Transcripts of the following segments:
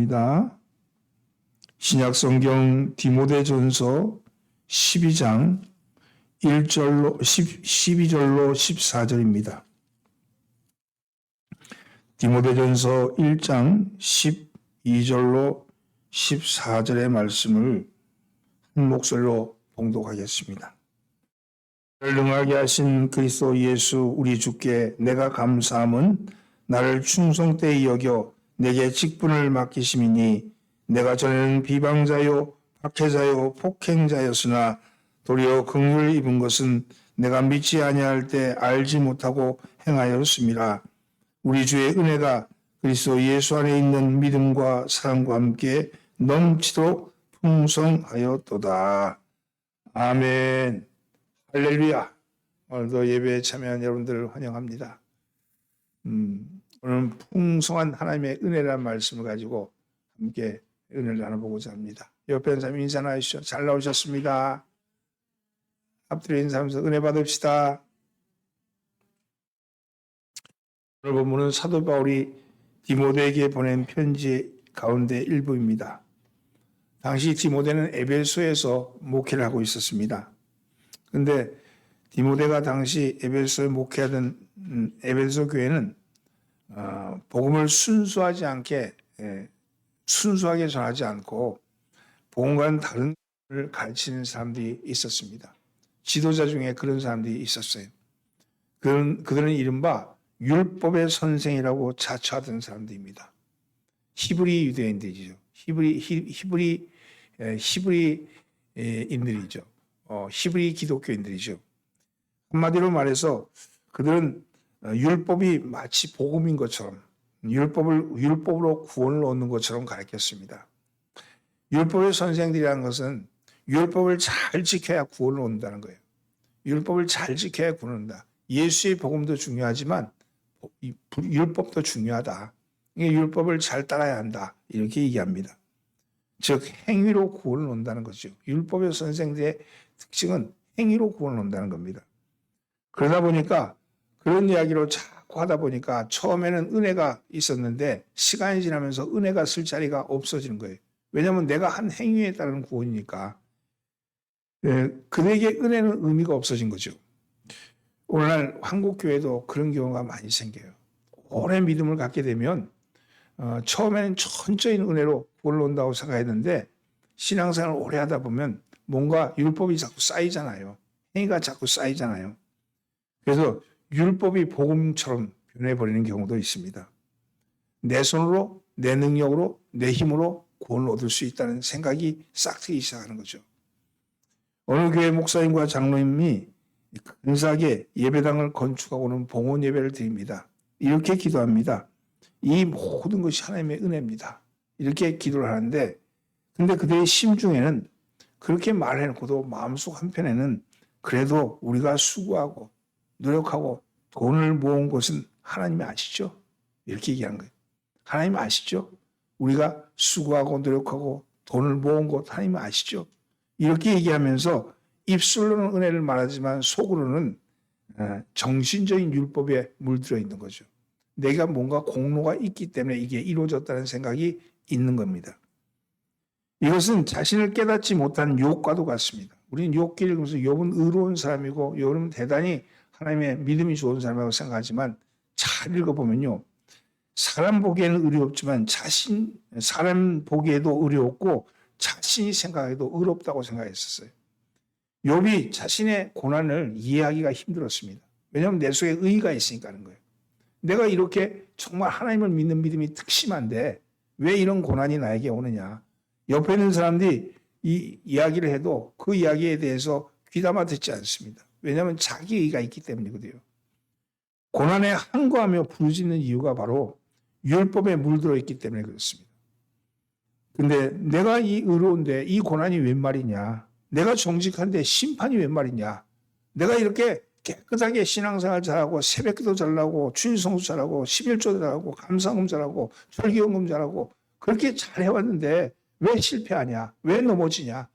말씀입니다. 신약성경 디모데전서 12장 12절로 14절입니다. 디모데전서 1장 12절로 14절의 말씀을 한 목소리로 봉독하겠습니다. 나를 능하게 하신 그리스도 예수 우리 주께 내가 감사함은 나를 충성되이 여겨 내게 직분을 맡기심이니 내가 전에는 비방자요 박해자요 폭행자였으나 도리어 긍휼을 입은 것은 내가 믿지 아니할 때 알지 못하고 행하였음이라. 우리 주의 은혜가 그리스도 예수 안에 있는 믿음과 사랑과 함께 넘치도록 풍성하였도다. 아멘. 할렐루야. 오늘도 예배에 참여한 여러분들을 환영합니다. 오늘은 풍성한 하나님의 은혜라는 말씀을 가지고 함께 은혜를 나눠보고자 합니다. 옆에 있는 사람 인사하시죠. 잘 나오셨습니다. 앞뒤로 인사하면서 은혜 받읍시다. 오늘 본문은 사도 바울이 디모데에게 보낸 편지 가운데 일부입니다. 당시 디모데는 에베소에서 목회를 하고 있었습니다. 그런데 디모데가 당시 에베소에 목회하던 에베소 교회는 복음을 순수하게 전하지 않고 복음과는 다른 걸 가르치는 사람들이 있었습니다. 지도자 중에 그런 사람들이 있었어요. 그들은 이른바 율법의 선생이라고 자처하던 사람들입니다. 히브리 유대인들이죠. 히브리인들이죠. 히브리 기독교인들이죠. 한마디로 말해서 그들은 율법이 마치 복음인 것처럼 율법으로 구원을 얻는 것처럼 가르쳤습니다. 율법의 선생들이라는 것은 율법을 잘 지켜야 구원을 얻는다는 거예요. 율법을 잘 지켜야 구원을 얻는다. 예수의 복음도 중요하지만 율법도 중요하다. 율법을 잘 따라야 한다. 이렇게 얘기합니다. 즉 행위로 구원을 얻는다는 거죠. 율법의 선생들의 특징은 행위로 구원을 얻는다는 겁니다. 그러다 보니까 그런 이야기로 자꾸 하다 보니까 처음에는 은혜가 있었는데 시간이 지나면서 은혜가 쓸 자리가 없어지는 거예요. 왜냐하면 내가 한 행위에 따른 구원이니까 그에게 은혜는 의미가 없어진 거죠. 오늘날 한국교회도 그런 경우가 많이 생겨요. 오래 믿음을 갖게 되면 처음에는 천적인 은혜로 구원을 얻는다고 생각했는데 신앙생활을 오래 하다 보면 뭔가 율법이 자꾸 쌓이잖아요. 행위가 자꾸 쌓이잖아요. 그래서 율법이 복음처럼 변해버리는 경우도 있습니다. 내 손으로, 내 능력으로, 내 힘으로 구원을 얻을 수 있다는 생각이 싹 트기 시작하는 거죠. 어느 교회 목사님과 장로님이 근사하게 예배당을 건축하고는 봉헌 예배를 드립니다. 이렇게 기도합니다. 이 모든 것이 하나님의 은혜입니다. 이렇게 기도를 하는데 근데 그들의 심중에는 그렇게 말해놓고도 마음속 한편에는 그래도 우리가 수고하고 노력하고 돈을 모은 것은 하나님이 아시죠? 이렇게 얘기한 거예요. 하나님 아시죠? 우리가 수고하고 노력하고 돈을 모은 것 하나님 아시죠? 이렇게 얘기하면서 입술로는 은혜를 말하지만 속으로는 정신적인 율법에 물들어 있는 거죠. 내가 뭔가 공로가 있기 때문에 이게 이루어졌다는 생각이 있는 겁니다. 이것은 자신을 깨닫지 못한 욥과도 같습니다. 우리는 욥기를 읽으면서 욥은 의로운 사람이고 욥은 대단히 하나님의 믿음이 좋은 사람이라고 생각하지만 잘 읽어보면요. 사람 보기에는 의롭지만 사람 보기에도 의롭고 자신이 생각해도 의롭다고 생각했었어요. 욥이 자신의 고난을 이해하기가 힘들었습니다. 왜냐하면 내 속에 의의가 있으니까 하는 거예요. 내가 이렇게 정말 하나님을 믿는 믿음이 특심한데 왜 이런 고난이 나에게 오느냐. 옆에 있는 사람들이 이 이야기를 해도 그 이야기에 대해서 귀담아 듣지 않습니다. 왜냐하면 자기 의의가 있기 때문이거든요. 고난에 항거하며 부르짖는 이유가 바로 율법에 물들어 있기 때문에 그렇습니다. 근데 내가 이 의로운데 이 고난이 웬 말이냐. 내가 정직한데 심판이 웬 말이냐. 내가 이렇게 깨끗하게 신앙생활 잘하고 새벽기도 잘하고 주일성수 잘하고 11조 잘하고 감사금 잘하고 절기연금 잘하고 그렇게 잘해왔는데 왜 실패하냐. 왜 넘어지냐.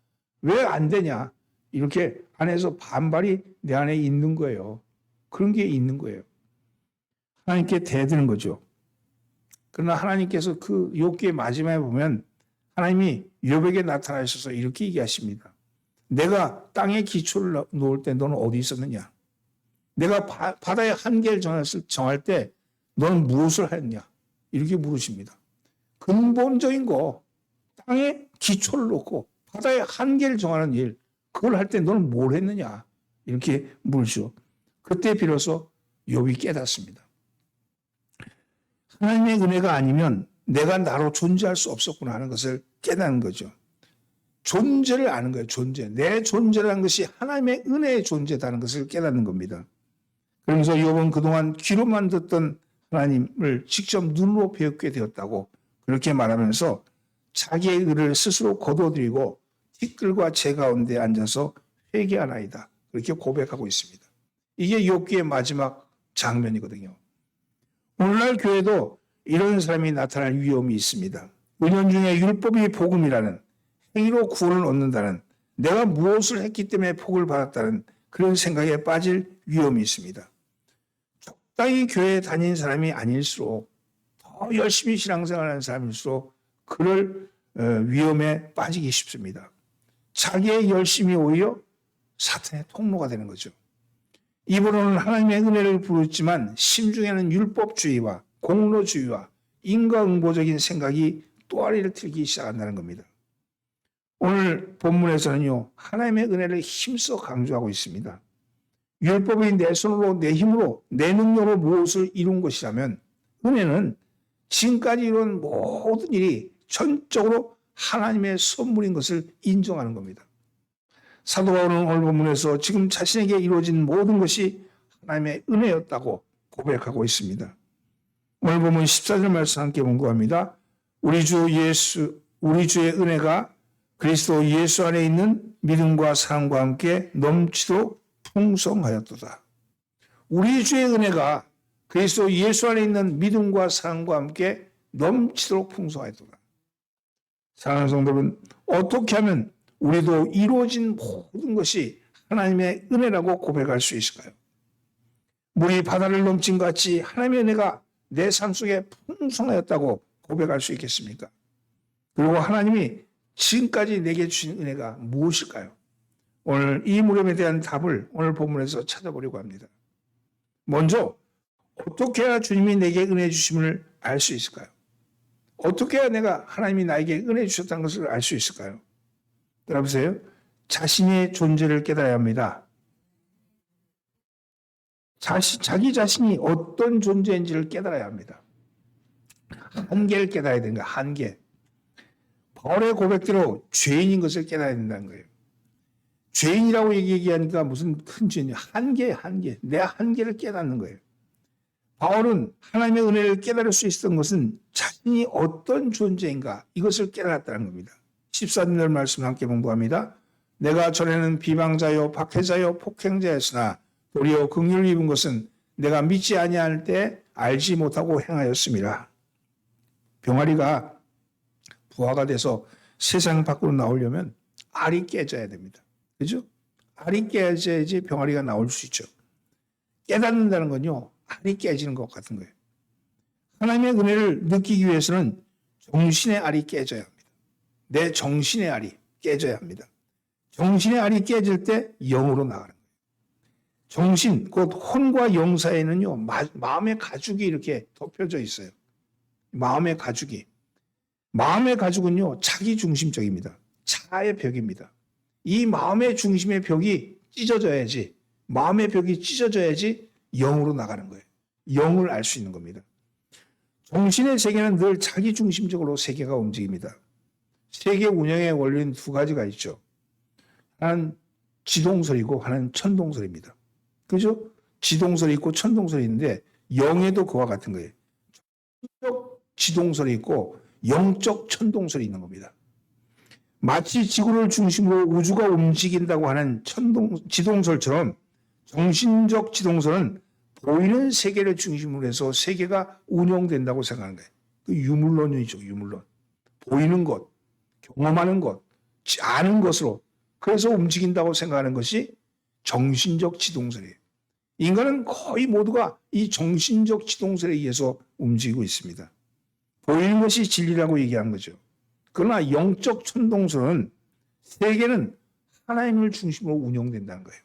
왜 안 되냐. 이렇게 안에서 반발이 내 안에 있는 거예요. 그런 게 있는 거예요. 하나님께 대드는 거죠. 그러나 하나님께서 그 욥기의 마지막에 보면 하나님이 욥에게 나타나셔서 이렇게 얘기하십니다. 내가 땅에 기초를 놓을 때 너는 어디 있었느냐? 내가 바다의 한계를 정할 때 너는 무엇을 했냐? 이렇게 물으십니다. 근본적인 거, 땅에 기초를 놓고 바다의 한계를 정하는 일, 그걸 할 때 너는 뭘 했느냐? 이렇게 물으시오. 그때 비로소 욥이 깨닫습니다. 하나님의 은혜가 아니면 내가 나로 존재할 수 없었구나 하는 것을 깨닫는 거죠. 존재를 아는 거예요. 존재. 내 존재라는 것이 하나님의 은혜의 존재다는 것을 깨닫는 겁니다. 그러면서 욥은 그동안 귀로만 듣던 하나님을 직접 눈으로 배우게 되었다고 그렇게 말하면서 자기의 의를 스스로 거둬들이고 티끌과 재 가운데 앉아서 회개하나이다. 그렇게 고백하고 있습니다. 이게 욥기의 마지막 장면이거든요. 오늘날 교회도 이런 사람이 나타날 위험이 있습니다. 은연중에 율법이 복음이라는, 행위로 구원을 얻는다는, 내가 무엇을 했기 때문에 복을 받았다는 그런 생각에 빠질 위험이 있습니다. 적당히 교회에 다닌 사람이 아닐수록, 더 열심히 신앙생활하는 사람일수록 그럴 위험에 빠지기 쉽습니다. 자기의 열심이 오히려 사탄의 통로가 되는 거죠. 입으로는 하나님의 은혜를 부르지만 심중에는 율법주의와 공로주의와 인과응보적인 생각이 또아리를 틀기 시작한다는 겁니다. 오늘 본문에서는요, 하나님의 은혜를 힘써 강조하고 있습니다. 율법이 내 손으로, 내 힘으로, 내 능력으로 무엇을 이룬 것이라면 은혜는 지금까지 이룬 모든 일이 전적으로 하나님의 선물인 것을 인정하는 겁니다. 사도 바울은 오늘 본문에서 지금 자신에게 이루어진 모든 것이 하나님의 은혜였다고 고백하고 있습니다. 오늘 본문 14절 말씀 함께 본구합니다. 우리 주의 은혜가 그리스도 예수 안에 있는 믿음과 사랑과 함께 넘치도록 풍성하였도다. 우리 주의 은혜가 그리스도 예수 안에 있는 믿음과 사랑과 함께 넘치도록 풍성하였도다. 사랑하는 성도는 어떻게 하면 우리도 이루어진 모든 것이 하나님의 은혜라고 고백할 수 있을까요? 물이 바다를 넘친 것 같이 하나님의 은혜가 내 삶 속에 풍성하였다고 고백할 수 있겠습니까? 그리고 하나님이 지금까지 내게 주신 은혜가 무엇일까요? 오늘 이 물음에 대한 답을 오늘 본문에서 찾아보려고 합니다. 먼저 어떻게 해야 주님이 내게 은혜 주심을 알 수 있을까요? 어떻게 해야 내가 하나님이 나에게 은혜 주셨다는 것을 알 수 있을까요? 들어보세요. 자신의 존재를 깨달아야 합니다. 자기 자신이 어떤 존재인지를 깨달아야 합니다. 한계를 깨달아야 되는 거예요. 한계. 바울의 고백대로 죄인인 것을 깨달아야 된다는 거예요. 죄인이라고 얘기하니까 무슨 큰 죄인이야. 한계. 내 한계를 깨닫는 거예요. 바울은 하나님의 은혜를 깨달을 수 있었던 것은 자신이 어떤 존재인가 이것을 깨달았다는 겁니다. 14절 말씀 함께 공부합니다. 내가 전에는 비방자요 박해자요 폭행자였으나 도리어 긍휼을 입은 것은 내가 믿지 아니할 때 알지 못하고 행하였음이라. 병아리가 부화가 돼서 세상 밖으로 나오려면 알이 깨져야 됩니다. 그죠? 알이 깨져야지 병아리가 나올 수 있죠. 깨닫는다는 건요, 알이 깨지는 것 같은 거예요. 하나님의 은혜를 느끼기 위해서는 정신의 알이 깨져야 합니다. 내 정신의 알이 깨져야 합니다. 정신의 알이 깨질 때 영으로 나가는 거예요. 정신, 곧 혼과 영 사이에는요, 마음의 가죽이 이렇게 덮여져 있어요. 마음의 가죽이. 마음의 가죽은요, 자기 중심적입니다. 자아의 벽입니다. 이 마음의 중심의 벽이 찢어져야지, 마음의 벽이 찢어져야지 영으로 나가는 거예요. 영을 알 수 있는 겁니다. 정신의 세계는 늘 자기 중심적으로 세계가 움직입니다. 세계 운영의 원리는 두 가지가 있죠. 하나는 지동설이고 하나는 천동설입니다. 그죠? 지동설이 있고 천동설이 있는데 영에도 그와 같은 거예요. 영적 지동설이 있고 영적 천동설이 있는 겁니다. 마치 지구를 중심으로 우주가 움직인다고 하는 지동설처럼 정신적 지동설은 보이는 세계를 중심으로 해서 세계가 운영된다고 생각하는 거예요. 그 유물론이죠, 유물론. 보이는 것, 경험하는 것, 아는 것으로 그래서 움직인다고 생각하는 것이 정신적 지동설이에요. 인간은 거의 모두가 이 정신적 지동설에 의해서 움직이고 있습니다. 보이는 것이 진리라고 얘기하는 거죠. 그러나 영적 천동설은 세계는 하나님을 중심으로 운영된다는 거예요.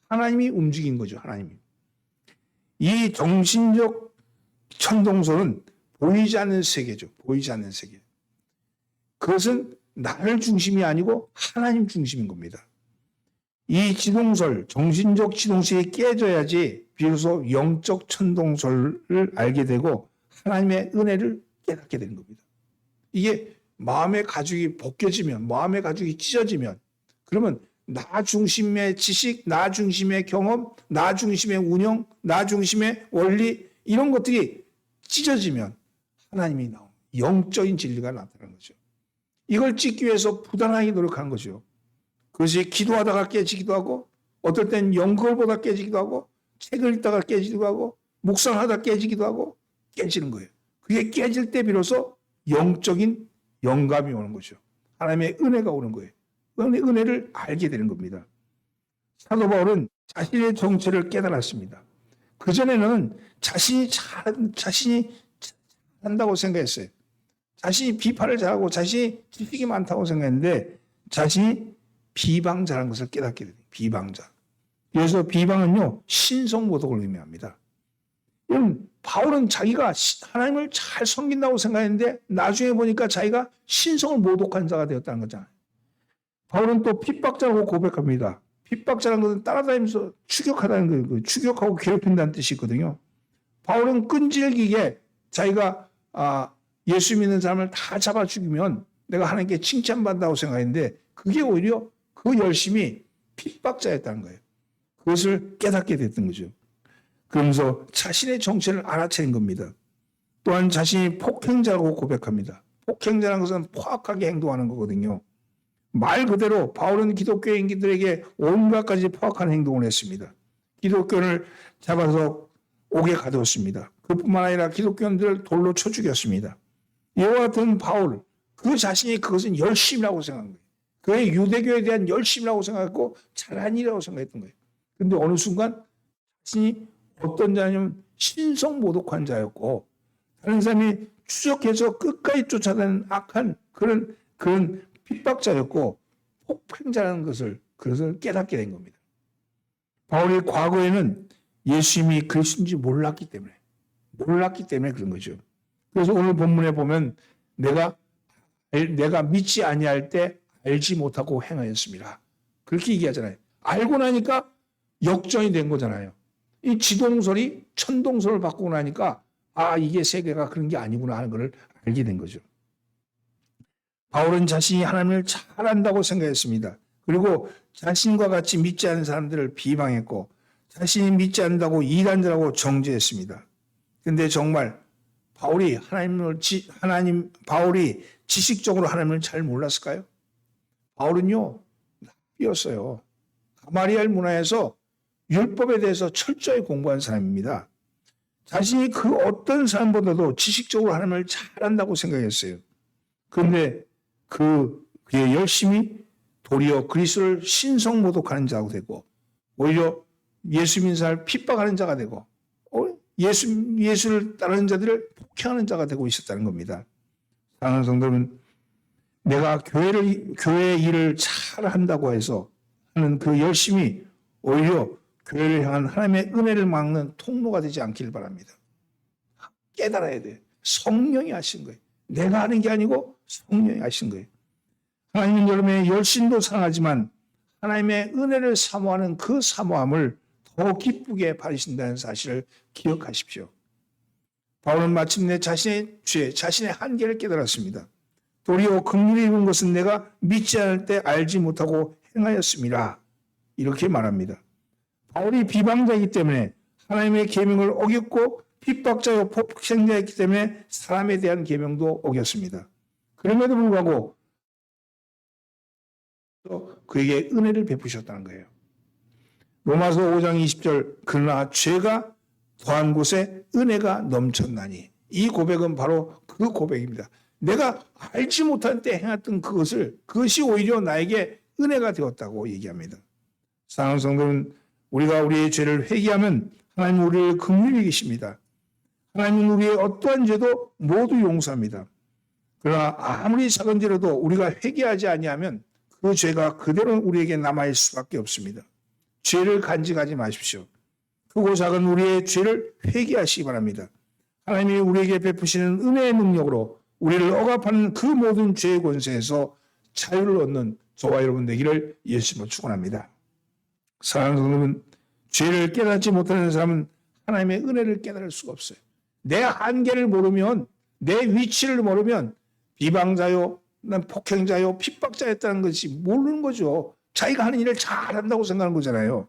하나님이 움직인 거죠. 하나님이. 이 정신적 천동설은 보이지 않는 세계죠. 보이지 않는 세계. 그것은 나를 중심이 아니고 하나님 중심인 겁니다. 이 지동설, 정신적 지동설이 깨져야지 비로소 영적 천동설을 알게 되고 하나님의 은혜를 깨닫게 되는 겁니다. 이게 마음의 가죽이 벗겨지면, 마음의 가죽이 찢어지면, 그러면 나 중심의 지식, 나 중심의 경험, 나 중심의 운영, 나 중심의 원리, 이런 것들이 찢어지면 하나님이 나오는 영적인 진리가 나타나는 거죠. 이걸 찢기 위해서 부단하게 노력하는 거죠. 그것이 기도하다가 깨지기도 하고, 어떨 땐 연구보다 깨지기도 하고, 책을 읽다가 깨지기도 하고, 묵상하다 깨지기도 하고, 깨지는 거예요. 그게 깨질 때 비로소 영적인 영감이 오는 거죠. 하나님의 은혜가 오는 거예요. 은혜를 알게 되는 겁니다. 사도 바울은 자신의 정체를 깨달았습니다. 그전에는 자신이 잘한다고 생각했어요. 자신이 비판을 잘하고 자신이 지식이 많다고 생각했는데 자신이 비방자라는 것을 깨닫게 됩니다. 비방자. 그래서 비방은요, 신성모독을 의미합니다. 바울은 자기가 하나님을 잘 섬긴다고 생각했는데 나중에 보니까 자기가 신성을 모독한 자가 되었다는 거잖아요. 바울은 또 핍박자라고 고백합니다. 핍박자라는 것은 따라다니면서 추격하다는 거예요. 추격하고 괴롭힌다는 뜻이 있거든요. 바울은 끈질기게 자기가 예수 믿는 사람을 다 잡아 죽이면 내가 하나님께 칭찬받는다고 생각했는데 그게 오히려 그 열심이 핍박자였다는 거예요. 그것을 깨닫게 됐던 거죠. 그러면서 자신의 정체를 알아채는 겁니다. 또한 자신이 폭행자라고 고백합니다. 폭행자라는 것은 포악하게 행동하는 거거든요. 말 그대로 바울은 기독교인들에게 온갖 가지 포악한 행동을 했습니다. 기독교인을 잡아서 옥에 가두었습니다. 그뿐만 아니라 기독교인들을 돌로 쳐 죽였습니다. 이와 같은 바울, 그 자신이 그것은 열심이라고 생각한 거예요. 그의 유대교에 대한 열심이라고 생각했고 잘한 일이라고 생각했던 거예요. 그런데 어느 순간 자신이 어떤 자냐면 신성모독한 자였고 다른 사람이 추적해서 끝까지 쫓아다니는 악한 그런 핍박자였고 폭행자라는 그것을 깨닫게 된 겁니다. 바울이 과거에는 예수님이 그리스도인지 몰랐기 때문에 그런 거죠. 그래서 오늘 본문에 보면 내가 믿지 아니할 때 알지 못하고 행하였습니다. 그렇게 얘기하잖아요. 알고 나니까 역전이 된 거잖아요. 이 지동설이 천동설을 바꾸고 나니까 이게 세계가 그런 게 아니구나 하는 걸 알게 된 거죠. 바울은 자신이 하나님을 잘 안다고 생각했습니다. 그리고 자신과 같이 믿지 않는 사람들을 비방했고 자신이 믿지 않는다고 이단자라고 정죄했습니다. 그런데 정말 바울이 지식적으로 하나님을 잘 몰랐을까요? 바울은요, 납비였어요. 가마리엘 문화에서 율법에 대해서 철저히 공부한 사람입니다. 자신이 그 어떤 사람보다도 지식적으로 하나님을 잘 안다고 생각했어요. 그런데 그의 열심히 도리어 그리스도를 신성모독하는 자가 되고 오히려 예수 믿는 사람을 핍박하는 자가 되고 예수를 따르는 자들을 폭행하는 자가 되고 있었다는 겁니다. 사랑하는 성도는 내가 교회의 일을 잘 한다고 해서 하는 그 열심이 오히려 교회를 향한 하나님의 은혜를 막는 통로가 되지 않기를 바랍니다. 깨달아야 돼요. 성령이 하신 거예요. 내가 하는 게 아니고 성령이 하신 거예요. 하나님은 여러분의 열심도 사랑하지만 하나님의 은혜를 사모하는 그 사모함을 더 기쁘게 받으신다는 사실을 기억하십시오. 바울은 마침내 자신의 죄, 자신의 한계를 깨달았습니다. 도리어 긍휼히 입은 것은 내가 믿지 않을 때 알지 못하고 행하였습니다. 이렇게 말합니다. 바울이 비방자이기 때문에 하나님의 계명을 어겼고 핍박자요 폭행자이기 때문에 사람에 대한 계명도 어겼습니다. 그럼에도 불구하고 또 그에게 은혜를 베푸셨다는 거예요. 로마서 5장 20절 그러나 죄가 더한 곳에 은혜가 넘쳤나니 이 고백은 바로 그 고백입니다. 내가 알지 못한 때 행했던 그것이 오히려 나에게 은혜가 되었다고 얘기합니다. 사랑하는 성도는 우리가 우리의 죄를 회개하면 하나님 우리를 긍휼히 계십니다. 하나님은 우리의 어떠한 죄도 모두 용서합니다. 그러나 아무리 작은 죄라도 우리가 회개하지 아니하면 그 죄가 그대로 우리에게 남아있을 수밖에 없습니다. 죄를 간직하지 마십시오. 크고 작은 우리의 죄를 회개하시기 바랍니다. 하나님이 우리에게 베푸시는 은혜의 능력으로 우리를 억압하는 그 모든 죄의 권세에서 자유를 얻는 저와 여러분 되기를 예수님으로 축원합니다. 사랑하는 성도 여러분, 죄를 깨닫지 못하는 사람은 하나님의 은혜를 깨달을 수가 없어요. 내 한계를 모르면, 내 위치를 모르면 비방자요, 난 폭행자요, 핍박자였다는 것이 모르는 거죠. 자기가 하는 일을 잘한다고 생각하는 거잖아요.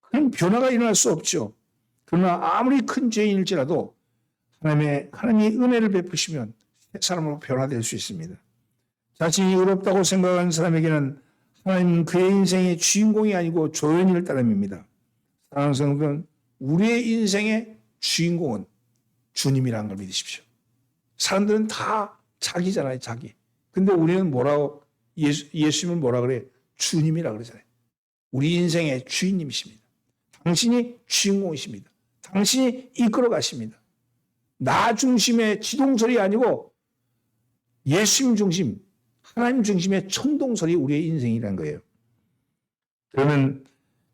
그럼 변화가 일어날 수 없죠. 그러나 아무리 큰 죄인일지라도 하나님이 은혜를 베푸시면 새 사람으로 변화될 수 있습니다. 자신이 의롭다고 생각하는 사람에게는 하나님은 그의 인생의 주인공이 아니고 조연일 따름입니다. 사랑하는 성도는 우리의 인생의 주인공은 주님이라는 걸 믿으십시오. 사람들은 다 자기잖아요, 자기. 근데 우리는 뭐라고, 예수님은 뭐라 그래? 주님이라 그러잖아요. 우리 인생의 주인님이십니다. 당신이 주인공이십니다. 당신이 이끌어 가십니다. 나 중심의 지동설이 아니고 예수님 중심, 하나님 중심의 천동설이 우리의 인생이라는 거예요. 그러면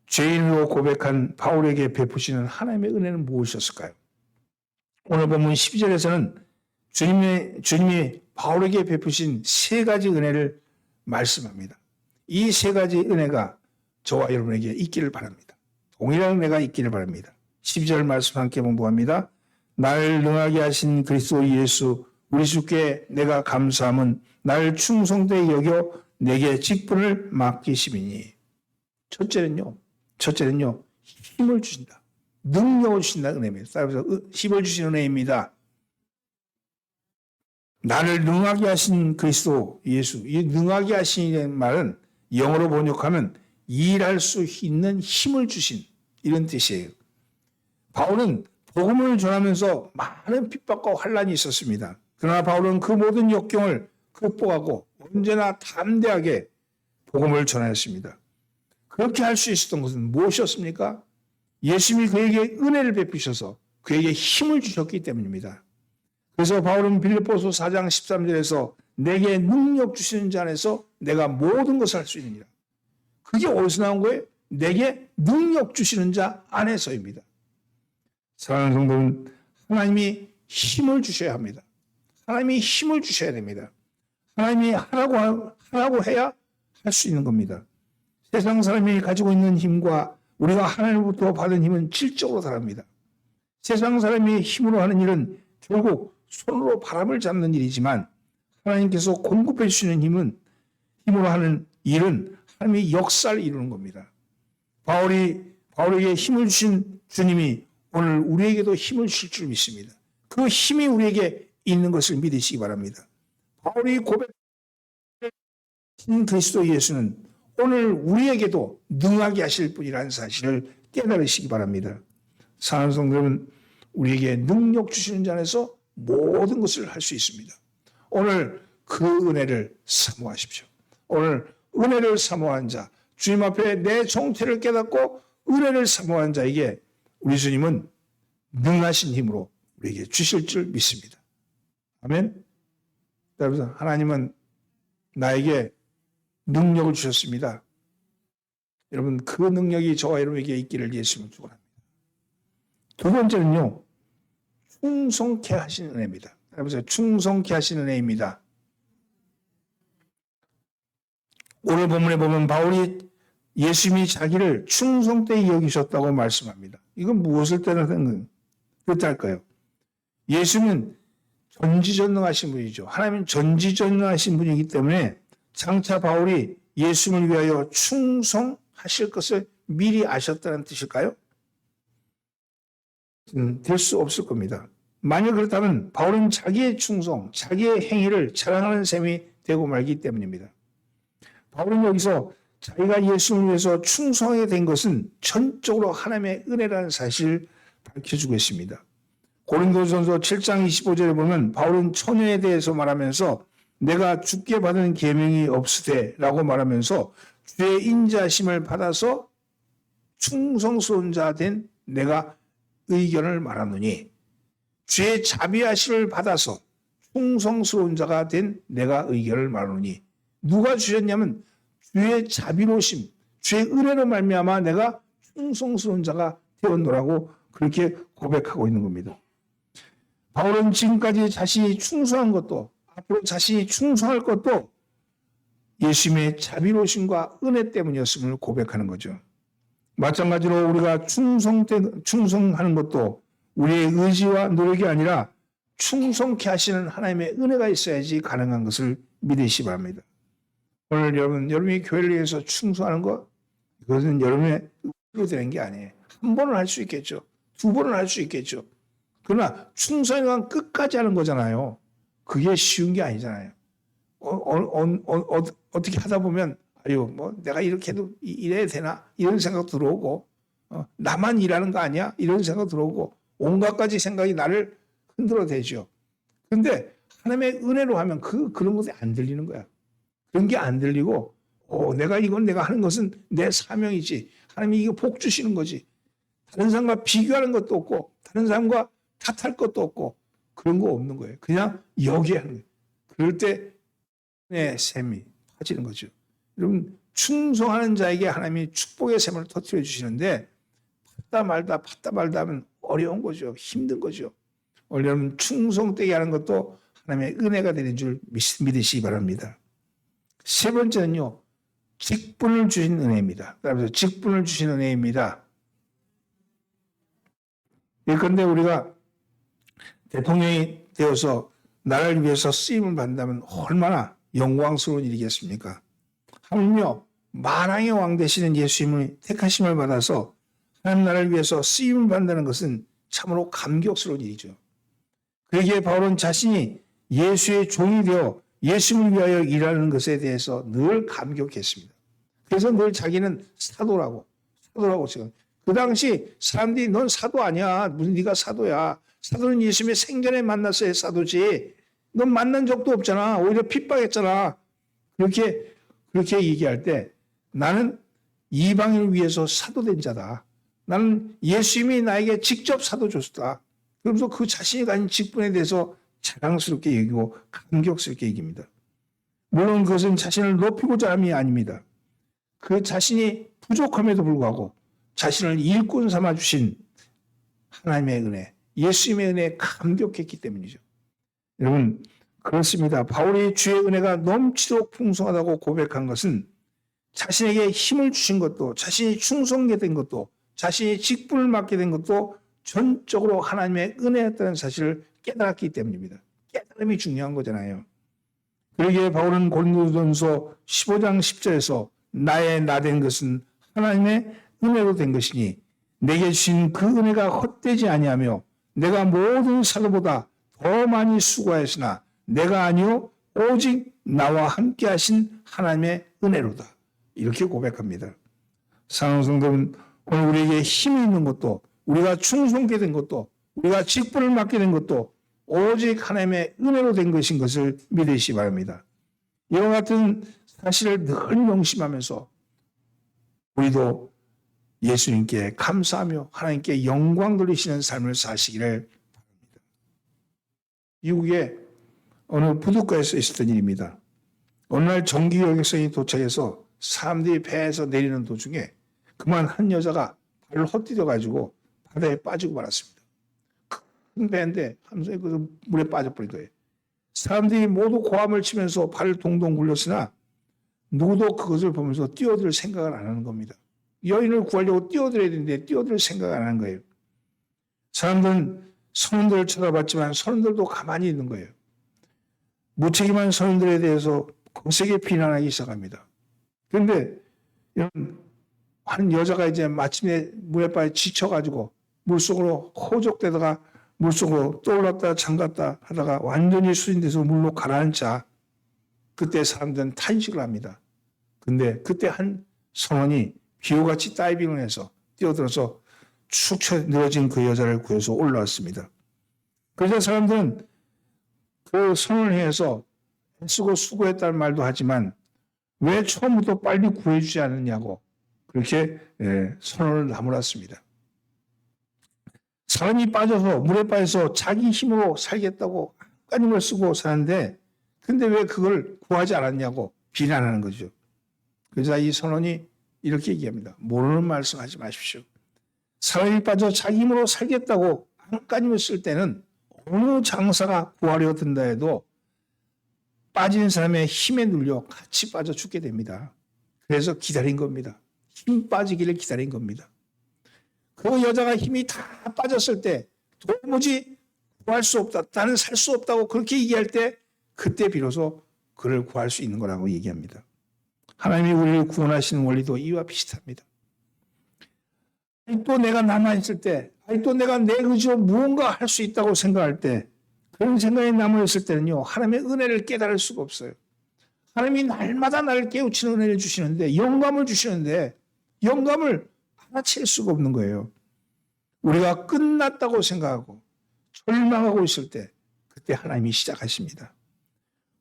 죄인으로 고백한 바울에게 베푸시는 하나님의 은혜는 무엇이었을까요? 오늘 본문 12절에서는 주님이 바울에게 베푸신 세 가지 은혜를 말씀합니다. 이 세 가지 은혜가 저와 여러분에게 있기를 바랍니다. 동일한 은혜가 있기를 바랍니다. 12절 말씀 함께 봉독합니다. 나를 능하게 하신 그리스도 예수 우리 주께 내가 감사함은 나를 충성되게 여겨 내게 직분을 맡기심이니. 첫째는요 힘을 주신다. 능력을 주신다 은혜입니다. 따라서 힘을 주신 은혜입니다. 나를 능하게 하신 그리스도 예수. 이 능하게 하시는 말은 영어로 번역하면 일할 수 있는 힘을 주신 이런 뜻이에요. 바울은 복음을 전하면서 많은 핍박과 환란이 있었습니다. 그러나 바울은 그 모든 역경을 극복하고 언제나 담대하게 복음을 전하였습니다. 그렇게 할 수 있었던 것은 무엇이었습니까? 예수님이 그에게 은혜를 베푸셔서 그에게 힘을 주셨기 때문입니다. 그래서 바울은 빌립보서 4장 13절에서 내게 능력 주시는 자 안에서 내가 모든 것을 할 수 있느니라. 그게 어디서 나온 거예요? 내게 능력 주시는 자 안에서입니다. 사랑하는 성도는 하나님이 힘을 주셔야 합니다. 하나님이 힘을 주셔야 됩니다. 하나님이 하라고 해야 할 수 있는 겁니다. 세상 사람이 가지고 있는 힘과 우리가 하나님으로부터 받은 힘은 질적으로 다릅니다. 세상 사람이 힘으로 하는 일은 결국 손으로 바람을 잡는 일이지만 하나님께서 공급해 주시는 힘으로 하는 일은 하나님의 역사를 이루는 겁니다. 바울에게 힘을 주신 주님이 오늘 우리에게도 힘을 주실 줄 믿습니다. 그 힘이 우리에게 있는 것을 믿으시기 바랍니다. 바울이 고백한 그리스도 예수는 오늘 우리에게도 능하게 하실 분이라는 사실을 깨달으시기 바랍니다. 사랑하는 성도 여러분, 우리에게 능력 주시는 자 안에서 모든 것을 할 수 있습니다. 오늘 그 은혜를 사모하십시오. 오늘 은혜를 사모한 자, 주님 앞에 내 정체를 깨닫고 은혜를 사모한 자에게 우리 주님은 능하신 힘으로 우리에게 주실 줄 믿습니다. 아멘. 여러분, 하나님은 나에게 능력을 주셨습니다. 여러분, 그 능력이 저와 여러분에게 있기를 예수님을 축원합니다. 두 번째는요, 충성케 하시는 은혜입니다. 여러분, 충성케 하시는 은혜입니다. 오늘 본문에 보면 바울이 예수님이 자기를 충성되게 여기셨다고 말씀합니다. 이건 무엇을 뜻할까요? 예수님은 전지전능하신 분이죠. 하나님은 전지전능하신 분이기 때문에 장차 바울이 예수님을 위하여 충성하실 것을 미리 아셨다는 뜻일까요? 될 수 없을 겁니다. 만약 그렇다면 바울은 자기의 충성, 자기의 행위를 자랑하는 셈이 되고 말기 때문입니다. 바울은 여기서 자기가 예수님을 위해서 충성하게 된 것은 전적으로 하나님의 은혜라는 사실을 밝혀주고 있습니다. 고린도전서 7장 25절에 보면 바울은 처녀에 대해서 말하면서 내가 주께 받은 계명이 없으되 라고 말하면서 주의 인자하심을 받아서 충성스러운 자 된 내가 의견을 말하노니 주의 자비하심을 받아서 충성스러운 자가 된 내가 의견을 말하노니 누가 주셨냐면 주의 자비로심, 주의 은혜로 말미암아 내가 충성스러운 자가 되었노라고 그렇게 고백하고 있는 겁니다. 바울은 지금까지 자신이 충성한 것도 앞으로 자신이 충성할 것도 예수님의 자비로심과 은혜 때문이었음을 고백하는 거죠. 마찬가지로 우리가 충성하는 것도 우리의 의지와 노력이 아니라 충성케 하시는 하나님의 은혜가 있어야지 가능한 것을 믿으시기 바랍니다. 오늘 여러분이 교회를 위해서 충성하는 것, 이것은 여러분의 의지로 되는 게 아니에요. 한 번은 할 수 있겠죠. 두 번은 할 수 있겠죠. 그러나 충성에 관한 끝까지 하는 거잖아요. 그게 쉬운 게 아니잖아요. 어떻게 하다 보면 아유 뭐 내가 이렇게 해도 이래야 되나 이런 생각 들어오고 나만 일하는 거 아니야 이런 생각 들어오고 온갖 가지 생각이 나를 흔들어대죠. 그런데 하나님의 은혜로 하면 그런 것이 안 들리는 거야. 그런 게 안 들리고 내가 하는 것은 내 사명이지. 하나님이 이거 복 주시는 거지. 다른 사람과 비교하는 것도 없고 다른 사람과 탓할 것도 없고 그런 거 없는 거예요. 그냥 여기에 하는 거예요. 그럴 때 내 샘이 빠지는 거죠. 여러분 충성하는 자에게 하나님이 축복의 샘을 터뜨려 주시는데 받다 말다 하면 어려운 거죠. 힘든 거죠. 여러분 충성되게 하는 것도 하나님의 은혜가 되는 줄 믿으시기 바랍니다. 세 번째는요. 직분을 주신 은혜입니다. 그래서 직분을 주신 은혜입니다. 예컨대 우리가 대통령이 되어서 나라를 위해서 쓰임을 받는다면 얼마나 영광스러운 일이겠습니까? 하물며 만왕의 왕 되시는 예수님을 택하심을 받아서 하나님 나라를 위해서 쓰임을 받는다는 것은 참으로 감격스러운 일이죠. 그러기에 바울은 자신이 예수의 종이 되어 예수님을 위하여 일하는 것에 대해서 늘 감격했습니다. 그래서 늘 자기는 사도라고 지금 그 당시 사람들이 넌 사도 아니야. 무슨 네가 사도야. 사도는 예수님의 생전에 만났어야 사도지. 넌 만난 적도 없잖아. 오히려 핍박했잖아. 그렇게 얘기할 때 나는 이방인을 위해서 사도된 자다. 나는 예수님이 나에게 직접 사도 줬다. 그러면서 그 자신이 가진 직분에 대해서 자랑스럽게 여기고 감격스럽게 얘기합니다. 물론 그것은 자신을 높이고자 함이 아닙니다. 그 자신이 부족함에도 불구하고 자신을 일꾼 삼아 주신 하나님의 은혜, 예수님의 은혜에 감격했기 때문이죠. 여러분 그렇습니다. 바울이 주의 은혜가 넘치도록 풍성하다고 고백한 것은 자신에게 힘을 주신 것도 자신이 충성하게 된 것도 자신이 직분을 맡게 된 것도 전적으로 하나님의 은혜였다는 사실을 깨달았기 때문입니다. 깨달음이 중요한 거잖아요. 그러기에 바울은 고린도전서 15장 10절에서 나의 나 된 것은 하나님의 은혜로 된 것이니 내게 주신 그 은혜가 헛되지 아니하며 내가 모든 사도보다 더 많이 수고하였으나 내가 아니요 오직 나와 함께 하신 하나님의 은혜로다. 이렇게 고백합니다. 사랑하는 성도는 오늘 우리에게 힘이 있는 것도 우리가 충성하게 된 것도 우리가 직분을 맡게 된 것도 오직 하나님의 은혜로 된 것인 것을 믿으시기 바랍니다. 이와 같은 사실을 늘 명심하면서 우리도 예수님께 감사하며 하나님께 영광 돌리시는 삶을 사시기를 바랍니다. 미국의 어느 부둣가에서 있었던 일입니다. 어느 날 전기 여객선이 도착해서 사람들이 배에서 내리는 도중에 그만 한 여자가 발을 헛디뎌 가지고 바다에 빠지고 말았습니다. 큰 배인데 함선이 그 물에 빠져버린 거예요. 사람들이 모두 고함을 치면서 발을 동동 굴렸으나 누구도 그것을 보면서 뛰어들 생각을 안 하는 겁니다. 여인을 구하려고 뛰어들어야 되는데 뛰어들 생각을 안 하는 거예요. 사람들은 선원들을 쳐다봤지만 선원들도 가만히 있는 거예요. 무책임한 선원들에 대해서 거세게 비난하기 시작합니다. 그런데 한 여자가 이제 마침내 물에 빠져 지쳐가지고 물속으로 호적되다가 물속으로 떠올랐다 잠갔다 하다가 완전히 수진돼서 물로 가라앉자 그때 사람들은 탄식을 합니다. 근데 그때 한 선원이 기호같이 다이빙을 해서 뛰어들어서 축 늘어진 그 여자를 구해서 올라왔습니다. 그래서 사람들은 그 선원을 해서 애쓰고 수고했다는 말도 하지만 왜 처음부터 빨리 구해주지 않느냐고 그렇게 선언을 나무랐습니다. 사람이 빠져서 물에 빠져서 자기 힘으로 살겠다고 한가님을 쓰고 사는데 근데 왜 그걸 구하지 않았냐고 비난하는 거죠. 그래서 이 선언이 이렇게 얘기합니다. 모르는 말씀하지 마십시오. 사람이 빠져 자기 힘으로 살겠다고 한가님을 쓸 때는 어느 장사가 구하려 든다 해도 빠진 사람의 힘에 눌려 같이 빠져 죽게 됩니다. 그래서 기다린 겁니다. 힘 빠지기를 기다린 겁니다. 그 여자가 힘이 다 빠졌을 때 도무지 구할 수 없다. 나는 살 수 없다고 그렇게 얘기할 때 그때 비로소 그를 구할 수 있는 거라고 얘기합니다. 하나님이 우리를 구원하시는 원리도 이와 비슷합니다. 또 내가 남아있을 때, 또 내가 내 의지로 무언가 할 수 있다고 생각할 때, 그런 생각이 남아있을 때는요, 하나님의 은혜를 깨달을 수가 없어요. 하나님이 날마다 나를 깨우치는 은혜를 주시는데, 영감을 주시는데, 영감을 알아챌 수가 없는 거예요. 우리가 끝났다고 생각하고, 절망하고 있을 때, 그때 하나님이 시작하십니다.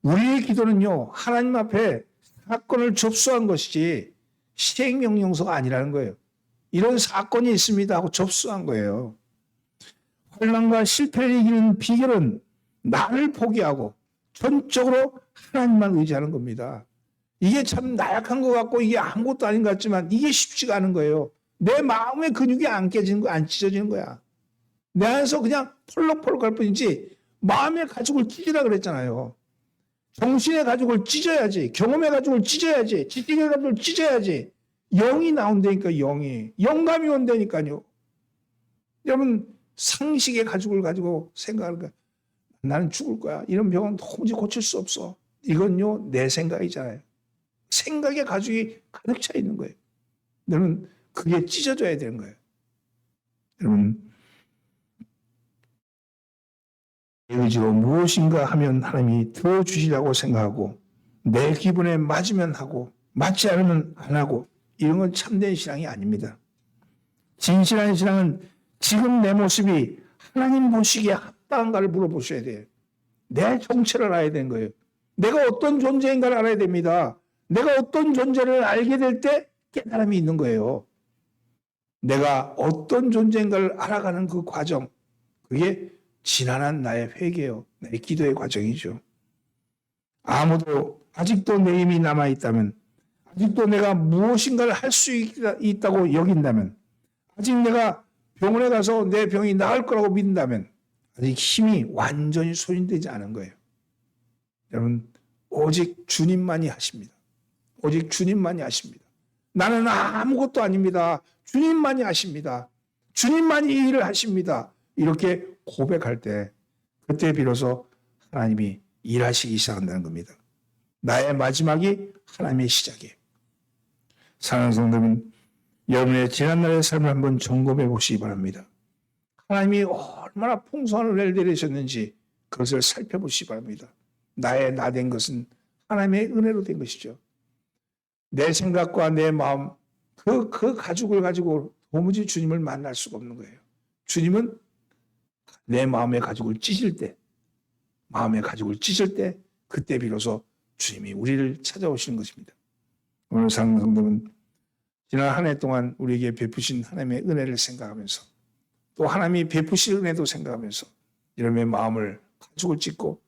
우리의 기도는요, 하나님 앞에 사건을 접수한 것이지, 시행명령서가 아니라는 거예요. 이런 사건이 있습니다 하고 접수한 거예요. 환난과 실패를 이기는 비결은 나를 포기하고 전적으로 하나님만 의지하는 겁니다. 이게 참 나약한 것 같고 이게 아무것도 아닌 것 같지만 이게 쉽지가 않은 거예요. 내 마음의 근육이 안 깨지는 거야, 안 찢어지는 거야. 내 안에서 그냥 펄럭펄럭 할 뿐이지 마음의 가죽을 찢으라 그랬잖아요. 정신의 가죽을 찢어야지, 경험의 가죽을 찢어야지, 지식의 가죽을 찢어야지. 영이 나온다니까, 영이. 영감이 온다니까요. 여러분, 상식의 가죽을 가지고 생각할 거야. 나는 죽을 거야. 이런 병은 도무지 고칠 수 없어. 이건요, 내 생각이잖아요. 생각의 가죽이 가득 차 있는 거예요. 여러분, 그게 찢어져야 되는 거예요. 여러분, 내 의지로 무엇인가 하면 하나님이 들어주시라고 생각하고, 내 기분에 맞으면 하고, 맞지 않으면 안 하고, 이런 건 참된 신앙이 아닙니다. 진실한 신앙은 지금 내 모습이 하나님 보시기에 합당한가를 물어보셔야 돼요. 내 정체를 알아야 되는 거예요. 내가 어떤 존재인가를 알아야 됩니다. 내가 어떤 존재를 알게 될 때 깨달음이 있는 거예요. 내가 어떤 존재인가를 알아가는 그 과정, 그게 지난한 나의 회개요. 나의 기도의 과정이죠. 아무도 아직도 내 힘이 남아있다면, 아직도 내가 무엇인가를 할 수 있다고 여긴다면, 아직 내가 병원에 가서 내 병이 나을 거라고 믿는다면 아직 힘이 완전히 소진되지 않은 거예요. 여러분, 오직 주님만이 하십니다. 오직 주님만이 하십니다. 나는 아무것도 아닙니다. 주님만이 하십니다. 주님만이 이 일을 하십니다. 이렇게 고백할 때 그때 비로소 하나님이 일하시기 시작한다는 겁니다. 나의 마지막이 하나님의 시작이에요. 사랑하는 성도님, 여러분의 지난날의 삶을 한번 점검해 보시기 바랍니다. 하나님이 얼마나 풍성한 은혜를 내리셨는지 그것을 살펴보시기 바랍니다. 나의 나 된 것은 하나님의 은혜로 된 것이죠. 내 생각과 내 마음, 그 가죽을 가지고 도무지 주님을 만날 수가 없는 거예요. 주님은 내 마음의 가죽을 찢을 때, 그때 비로소 주님이 우리를 찾아오시는 것입니다. 오늘 사랑하는 성도는 지난 한 해 동안 우리에게 베푸신 하나님의 은혜를 생각하면서 또 하나님이 베푸실 은혜도 생각하면서 여러분의 마음을 가죽을 찢고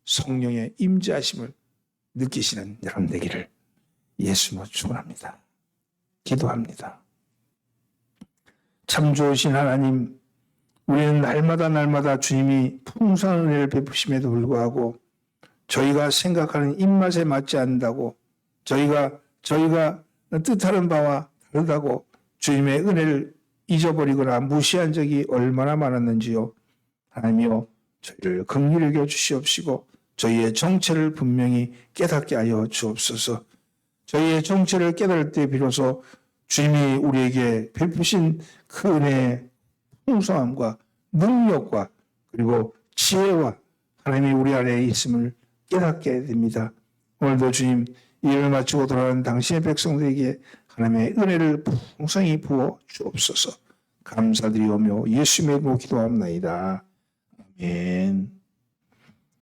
성령의 임재하심을 느끼시는 여러분 되기를 예수님으로 축원합니다. 기도합니다. 참 좋으신 하나님, 우리는 날마다 주님이 풍성한 은혜를 베푸심에도 불구하고 저희가 생각하는 입맛에 맞지 않는다고 저희가 뜻하는 바와 다르다고 주님의 은혜를 잊어버리거나 무시한 적이 얼마나 많았는지요. 하나님이여, 저희를 긍휼히 여겨 주시옵시고 저희의 정체를 분명히 깨닫게 하여 주옵소서. 저희의 정체를 깨달을 때 비로소 주님이 우리에게 베푸신 그 은혜의 풍성함과 능력과 그리고 지혜와 하나님이 우리 안에 있음을 깨닫게 됩니다. 오늘도 주님, 일을 마치고 돌아가는 당신의 백성들에게 하나님의 은혜를 풍성히 부어 주옵소서. 감사드리오며 예수님의 이름으로 기도합나이다. 아멘.